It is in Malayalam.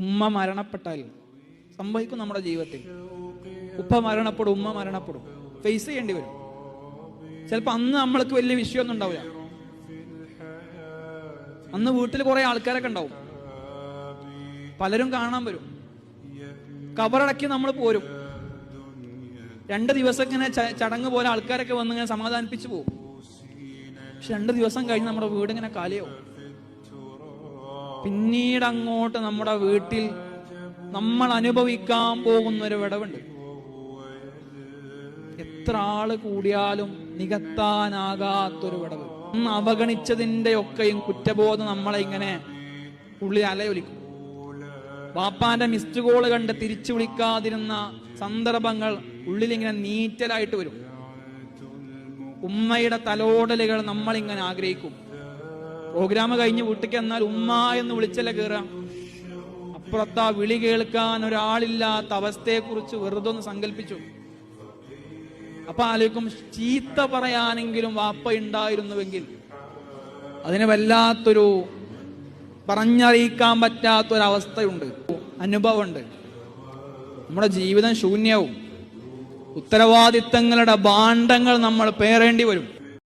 ഉമ്മ മരണപ്പെട്ടാൽ സംഭവിക്കും നമ്മുടെ ജീവിതത്തിൽ. ഉപ്പ മരണപ്പെടും, ഉമ്മ മരണപ്പെടും, ഫേസ് ചെയ്യേണ്ടി വരും. ചിലപ്പോൾ അന്ന് നമ്മൾക്ക് വലിയ വിഷയമൊന്നും ഉണ്ടാവില്ല. അന്ന് വീട്ടിൽ കുറെ ആൾക്കാരൊക്കെ ഉണ്ടാവും, പലരും കാണാൻ വരും, കബറടക്കി നമ്മൾ പോരും. 2 ദിവസം ഇങ്ങനെ ചടങ്ങ് പോലെ ആൾക്കാരൊക്കെ വന്ന് ഇങ്ങനെ സമാധാനിപ്പിച്ചു പോകും. പക്ഷെ 2 ദിവസം കഴിഞ്ഞ് നമ്മുടെ വീട് ഇങ്ങനെ കാലിയാവും. പിന്നീട് അങ്ങോട്ട് നമ്മുടെ വീട്ടിൽ നമ്മൾ അനുഭവിക്കാൻ പോകുന്ന ഒരു വിടവുണ്ട്. എത്ര ആള് കൂടിയാലും നികത്താനാകാത്തൊരു വിടവ്. അന്ന് അവഗണിച്ചതിന്റെ ഒക്കെയും കുറ്റബോധം നമ്മളെ ഇങ്ങനെ ഉള്ളിൽ അലയൊലിക്കും. വാപ്പാന്റെ മിസ്ഡ് കോള് കണ്ട് തിരിച്ചു വിളിക്കാതിരുന്ന സന്ദർഭങ്ങൾ ഉള്ളിൽ ഇങ്ങനെ നീറ്റലായിട്ട് വരും. ഉമ്മയുടെ തലോടലുകൾ നമ്മളിങ്ങനെ ആഗ്രഹിക്കും. പ്രോഗ്രാം കഴിഞ്ഞ് വീട്ടിലേക്ക് എന്നാൽ ഉമ്മ എന്ന് വിളിച്ചല്ലേ കയറാം. അപ്പുറത്ത് ആ വിളി കേൾക്കാൻ ഒരാളില്ലാത്ത അവസ്ഥയെ കുറിച്ച് വെറുതെ ഒന്ന് സങ്കല്പിച്ചു. അപ്പൊ ആലോചിക്കും, ചീത്ത പറയാനെങ്കിലും വാപ്പ ഉണ്ടായിരുന്നുവെങ്കിൽ. അതിന് വല്ലാത്തൊരു പറഞ്ഞറിയിക്കാൻ പറ്റാത്തൊരവസ്ഥയുണ്ട്, അനുഭവമുണ്ട്. നമ്മുടെ ജീവിതം ശൂന്യവും, ഉത്തരവാദിത്തങ്ങളുടെ ഭാണ്ഡങ്ങൾ നമ്മൾ പേറേണ്ടി വരും.